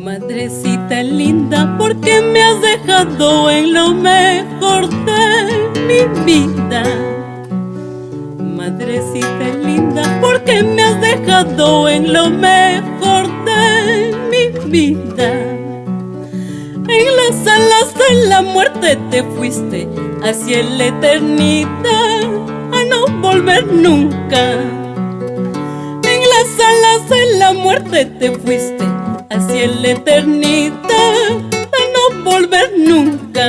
Madrecita linda, ¿por qué me has dejado en lo mejor de mi vida? Madrecita linda, ¿por qué me has dejado en lo mejor de mi vida? En las alas de la muerte te fuiste hacia la eternidad, a no volver nunca. En las alas de la muerte te fuiste hacia la eternidad, a no volver nunca.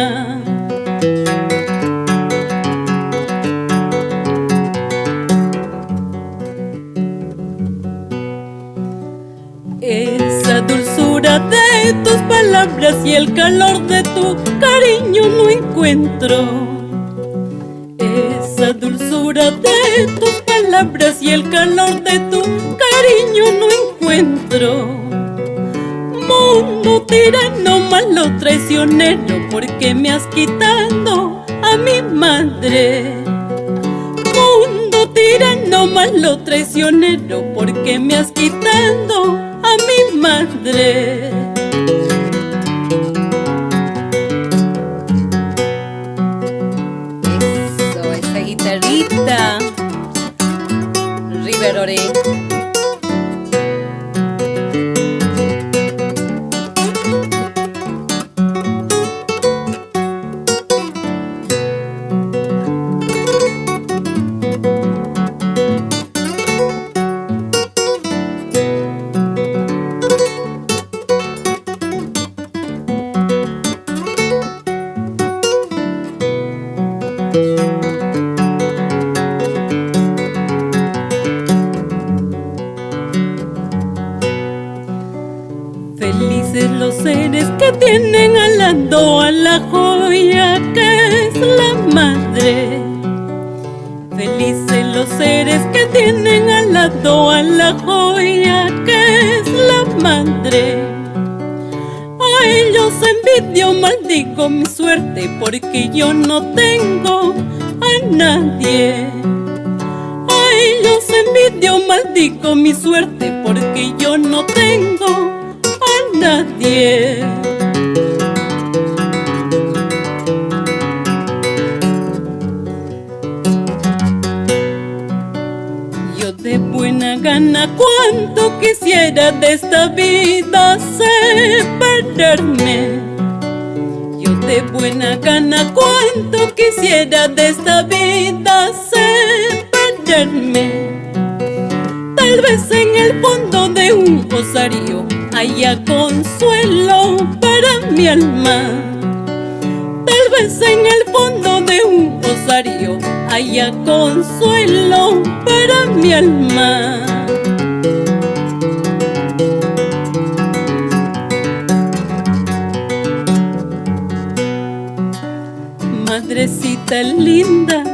Esa dulzura de tus palabras y el calor de tu cariño no encuentro. Esa dulzura de tus palabras y el calor de tu cariño no encuentro. Mundo tirano, malo, traicionero, ¿por qué me has quitado a mi madre? Mundo tirano, malo, traicionero, ¿por qué me has quitado a mi madre? Eso, esa guitarrita River Ore. a la joya que es la madre. Felices los seres que tienen al lado a la joya que es la madre. A ellos envidio, maldigo mi suerte porque yo no tengo a nadie. A ellos envidio, maldigo mi suerte porque yo no tengo a nadie. Yo de buena gana cuánto quisiera de esta vida separarme. Yo de buena gana cuánto quisiera de esta vida separarme. Tal vez en el fondo de un rosario haya consuelo para mi alma. Tal vez en el fondo de un rosario haya consuelo para mi alma. Madrecita linda,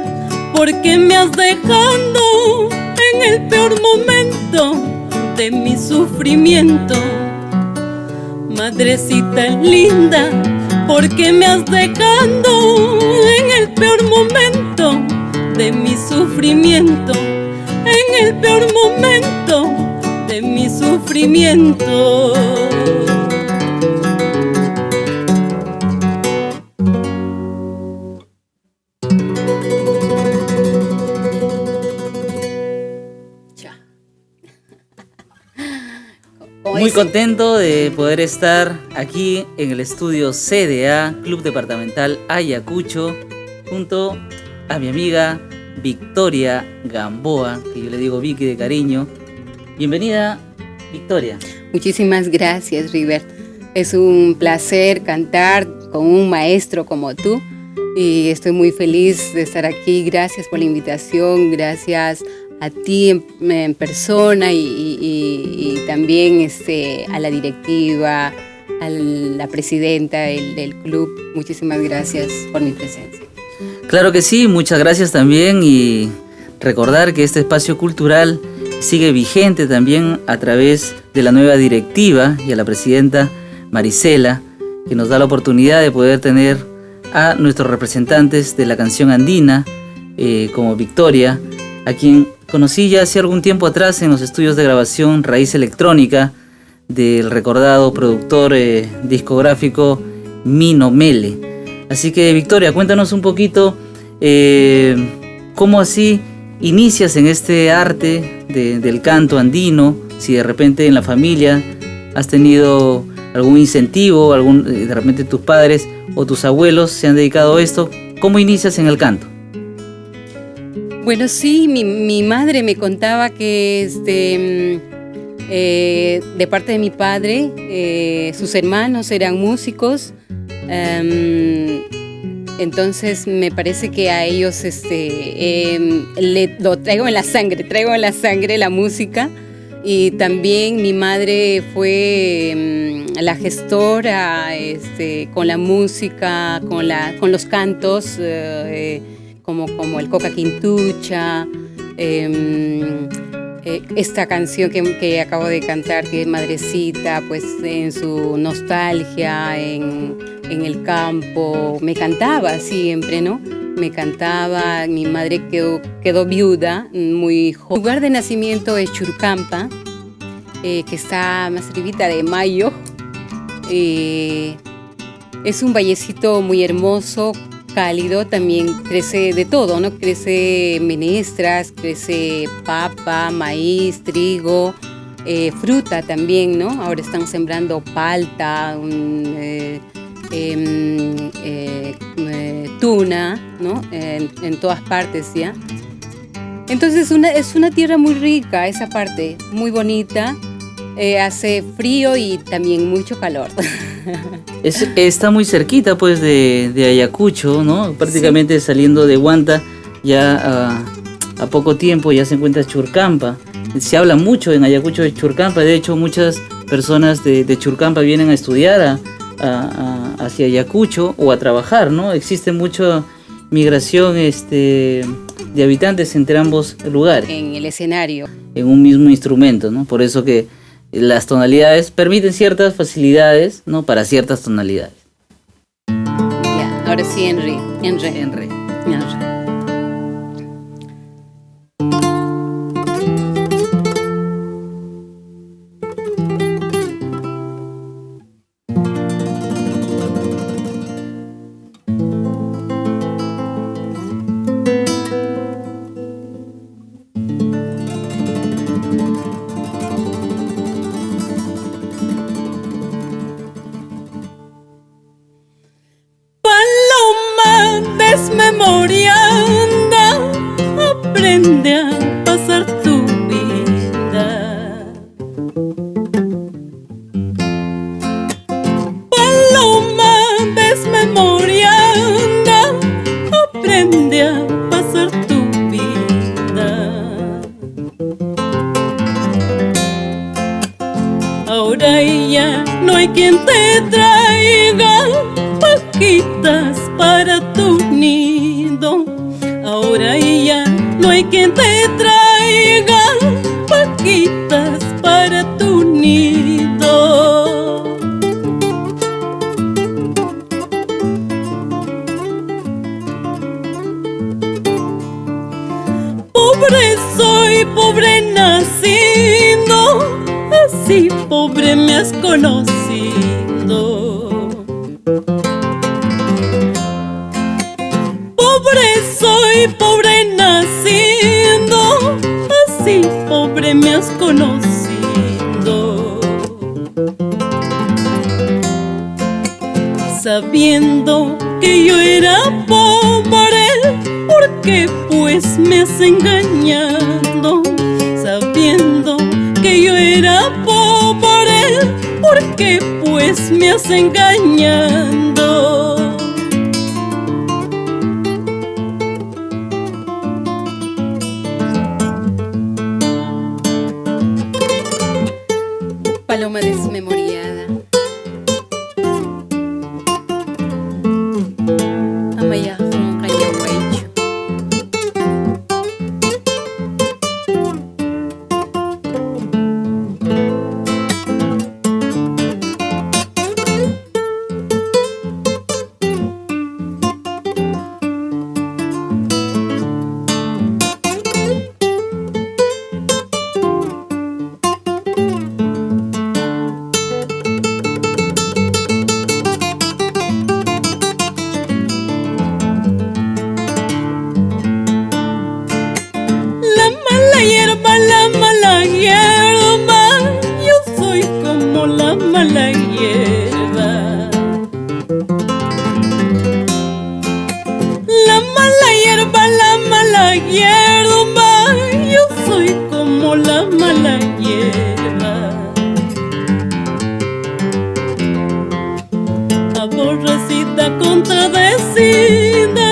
¿por qué me has dejado en el peor momento de mi sufrimiento? Madrecita linda, ¿por qué me has dejado en el peor momento de mi sufrimiento? En el peor momento de mi sufrimiento. Muy contento de poder estar aquí en el estudio CDA, Club Departamental Ayacucho, junto a mi amiga Victoria Gamboa, que yo le digo Vicky de cariño. Bienvenida, Victoria. Muchísimas gracias, River. Es un placer cantar con un maestro como tú y estoy muy feliz de estar aquí. Gracias por la invitación, gracias a ti en persona y también a la directiva, a la presidenta del club. Muchísimas gracias por mi presencia. Claro que sí, muchas gracias también, y recordar que este espacio cultural sigue vigente también a través de la nueva directiva y a la presidenta Marisela, que nos da la oportunidad de poder tener a nuestros representantes de la canción andina, como Victoria, a quien conocí ya hace algún tiempo atrás en los estudios de grabación Raíz Electrónica del recordado productor discográfico Mino Mele. Así que, Victoria, cuéntanos un poquito cómo así inicias en este arte del canto andino, si de repente en la familia has tenido algún incentivo, de repente tus padres o tus abuelos se han dedicado a esto. ¿Cómo inicias en el canto? Bueno, sí, mi madre me contaba que de parte de mi padre, sus hermanos eran músicos. Entonces me parece que a ellos lo traigo en la sangre la música. Y también mi madre fue la gestora con la música, con los cantos, como el Coca Quintucha, esta canción que acabo de cantar, que es Madrecita, pues en su nostalgia, en el campo, me cantaba siempre, ¿no? Me cantaba. Mi madre quedó viuda muy joven. Su lugar de nacimiento es Churcampa, que está más arribita de Mayo. Es un vallecito muy hermoso, cálido, también crece de todo, ¿no? Crece menestras, crece papa, maíz, trigo, fruta también, ¿no? Ahora están sembrando palta, tuna, ¿no? En todas partes ya. Entonces es una tierra muy rica, esa parte, muy bonita. Hace frío y también mucho calor. Está muy cerquita pues de Ayacucho, ¿no? Prácticamente sí. Saliendo de Huanta, ya a poco tiempo ya se encuentra Churcampa. Se habla mucho en Ayacucho de Churcampa. De hecho, muchas personas de Churcampa vienen a estudiar hacia Ayacucho o a trabajar, ¿no? Existe mucha migración de habitantes entre ambos lugares. En el escenario. En un mismo instrumento, ¿no? Por eso que las tonalidades permiten ciertas facilidades, ¿no? Para ciertas tonalidades. Ya, ahora sí en re. En re. En re. Desmemoriando, aprende a pasar tu vida. Paloma desmemoriando, aprende a pasar tu vida. Ahora ya no hay quien te traiga pajitas para tu nido. Ahora ya no hay quien te traiga pajitas para tu nido. Pobre soy, pobre nacido, así pobre me has conocido. Pobre soy, pobre nacido, así pobre me has conocido. Sabiendo que yo era pobre, ¿por qué pues me has engañado? Sabiendo que yo era pobre, ¿por qué pues me has engañado? Paloma desmemoriada. Amaya Kaya Waicho. La mala hierba, yo soy como la mala hierba. La mala hierba, yo soy como la mala hierba. Aborrecida, contradecida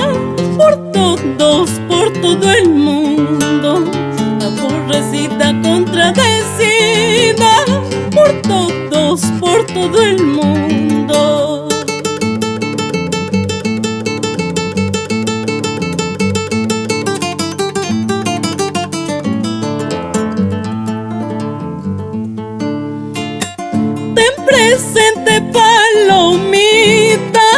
por todos, por todo el mundo. Aborrecida, contradecida por todos, por todo el mundo. Ten presente, palomita,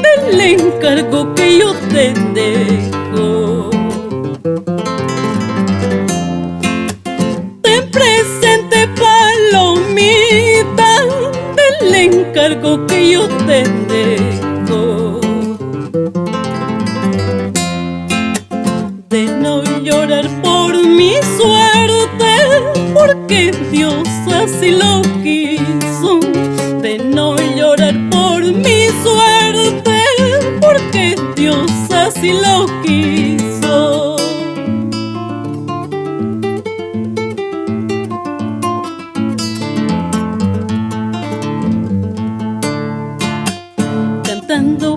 del encargo que yo te dejo. Presente, palomita, del encargo que yo te dejo. De no llorar por mi suerte, porque Dios así lo quiso. De no llorar por mi suerte, porque Dios así lo quiso.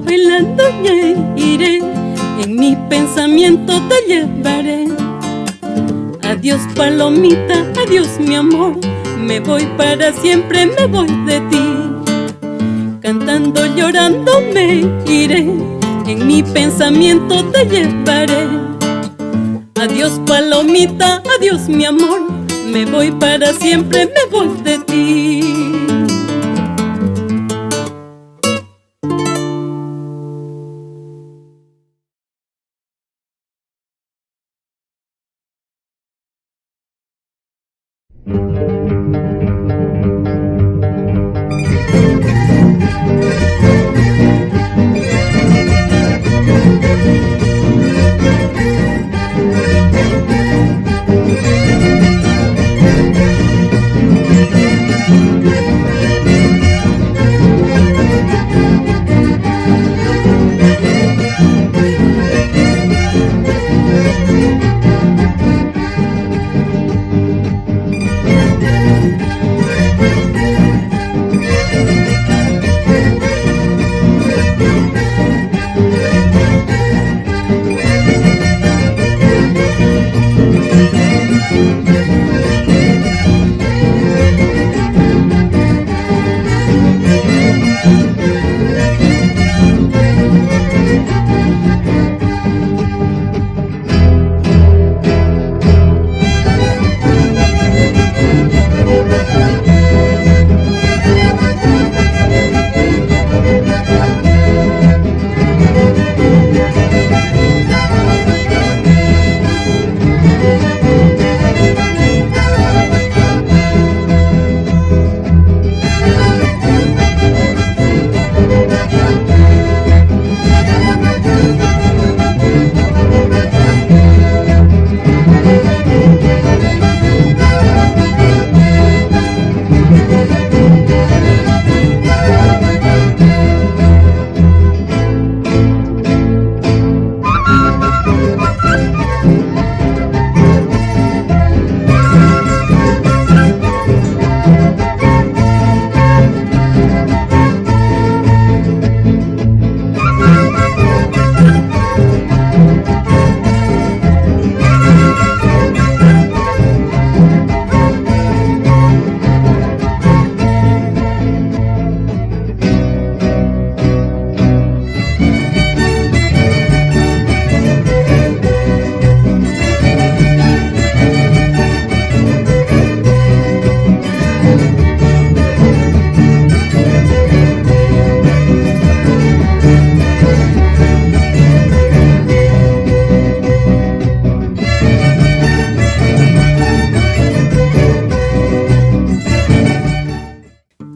Bailando ya iré, en mi pensamiento te llevaré. Adiós palomita, adiós mi amor, me voy para siempre, me voy de ti. cantando, llorando me iré, en mi pensamiento te llevaré. Adiós palomita, adiós mi amor, me voy para siempre, me voy de ti.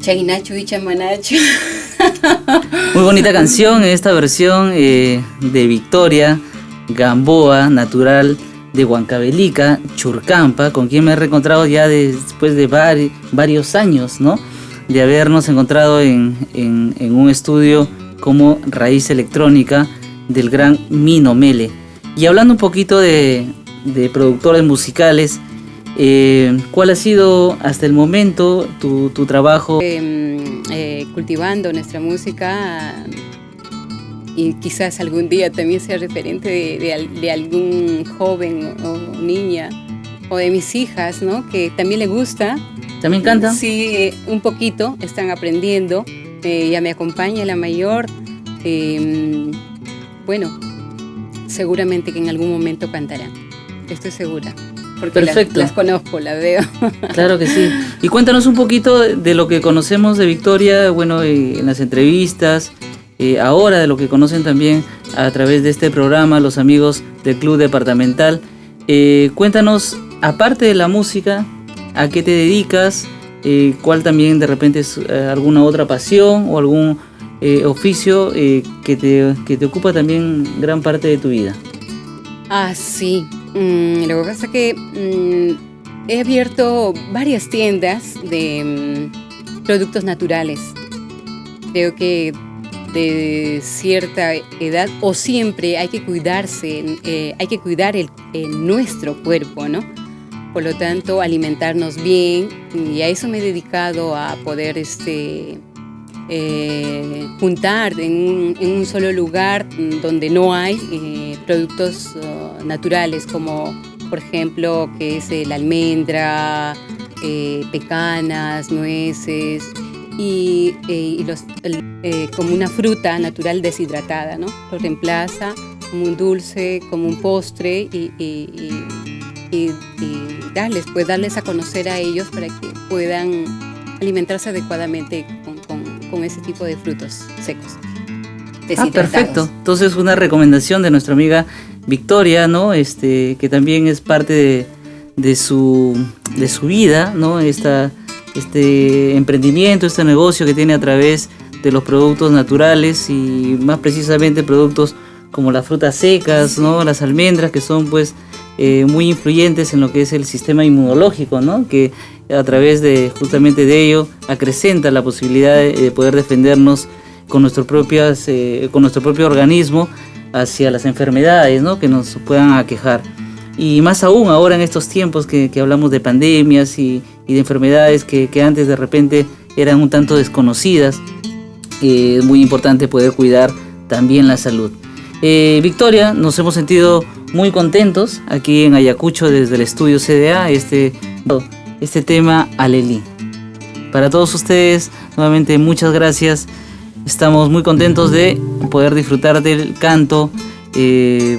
Chainacho y chamanacho. Muy bonita canción, esta versión de Victoria Gamboa, natural de Huancavelica, Churcampa, con quien me he reencontrado ya después de varios años, ¿no? De habernos encontrado en un estudio como Raíz Electrónica del gran Mino Mele. Y hablando un poquito de productores musicales, ¿cuál ha sido hasta el momento tu trabajo? Cultivando nuestra música y quizás algún día también sea referente de algún joven o niña o de mis hijas, ¿no? Que también le gusta. ¿También canta? Sí, un poquito, están aprendiendo. Ya me acompaña la mayor. Bueno, seguramente que en algún momento cantarán. Estoy segura. Porque perfecto. Las conozco, las veo. Claro que sí. Y cuéntanos un poquito de lo que conocemos de Victoria, bueno, en las entrevistas, ahora de lo que conocen también a través de este programa los amigos del Club Departamental. Cuéntanos, aparte de la música, ¿a qué te dedicas? ¿Cuál también de repente es alguna otra pasión o algún oficio que te ocupa también gran parte de tu vida? Ah, sí. Lo que pasa es que he abierto varias tiendas de productos naturales. Creo que de cierta edad o siempre hay que cuidarse, hay que cuidar nuestro cuerpo, ¿no? Por lo tanto, alimentarnos bien, y a eso me he dedicado, a poder juntar en un solo lugar donde no hay productos naturales, como por ejemplo que es la almendra, pecanas, nueces y como una fruta natural deshidratada, ¿no? Lo reemplaza como un dulce, como un postre y darles a conocer a ellos para que puedan alimentarse adecuadamente con ese tipo de frutos secos. Perfecto. Entonces una recomendación de nuestra amiga Victoria, ¿no? Que también es parte de su vida, ¿no? Este emprendimiento, este negocio que tiene a través de los productos naturales y más precisamente productos como las frutas secas, ¿no? Las almendras, que son pues muy influyentes en lo que es el sistema inmunológico, ¿no? Que a través de justamente de ello acrecenta la posibilidad de poder defendernos con nuestro propio organismo hacia las enfermedades, ¿no? Que nos puedan aquejar. Y más aún ahora en estos tiempos que hablamos de pandemias y de enfermedades que antes de repente eran un tanto desconocidas, es muy importante poder cuidar también la salud. Victoria, nos hemos sentido muy contentos aquí en Ayacucho desde el estudio CDA, este tema Alelí. Para todos ustedes, nuevamente muchas gracias. Estamos muy contentos de poder disfrutar del canto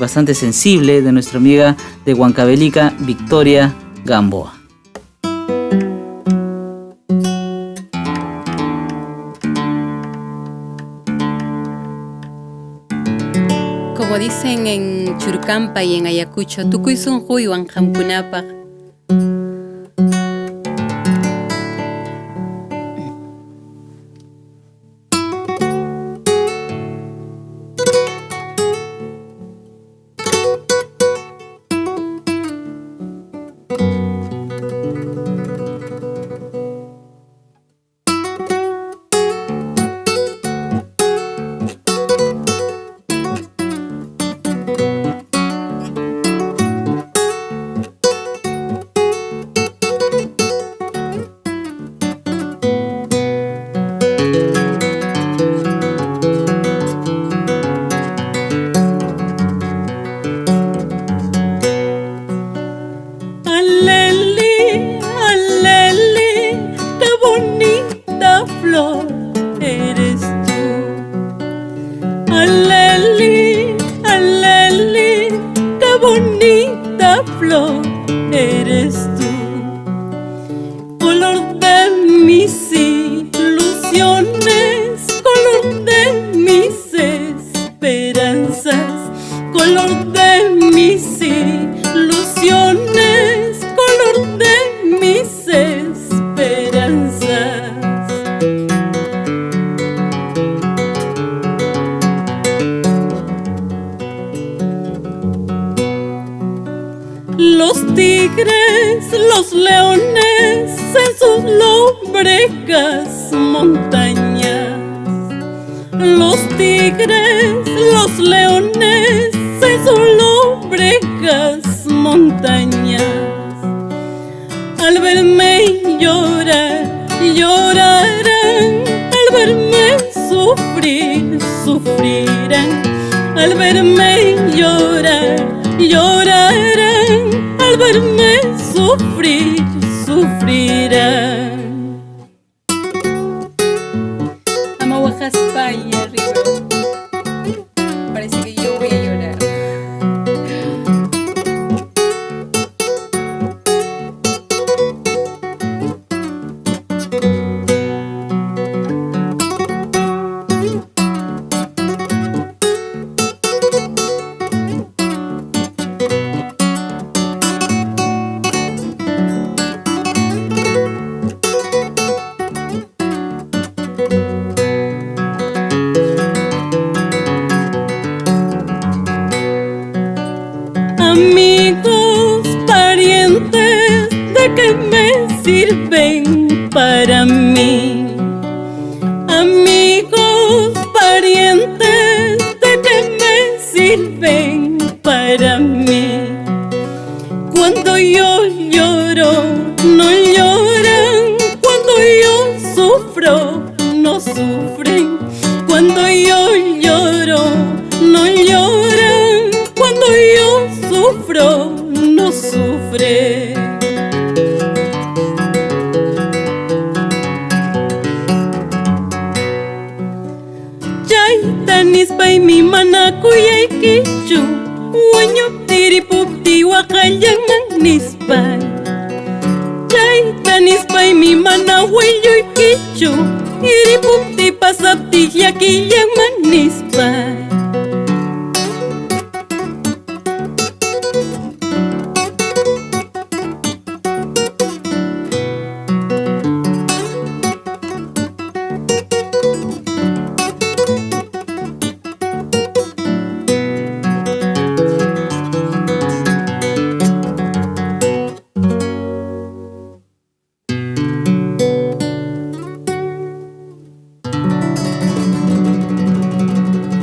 bastante sensible de nuestra amiga de Huancavelica, Victoria Gamboa. Como dicen en Churcampa y en Ayacucho, tukuy sunquy wanqamkunapaq. kuyay kichu Wanyo tiripupti wakayan nispai Chay tanispai mi mana huelloy kichu Iripupti pasapti yakiyan nispai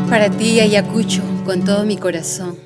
Para ti, Ayacucho, con todo mi corazón.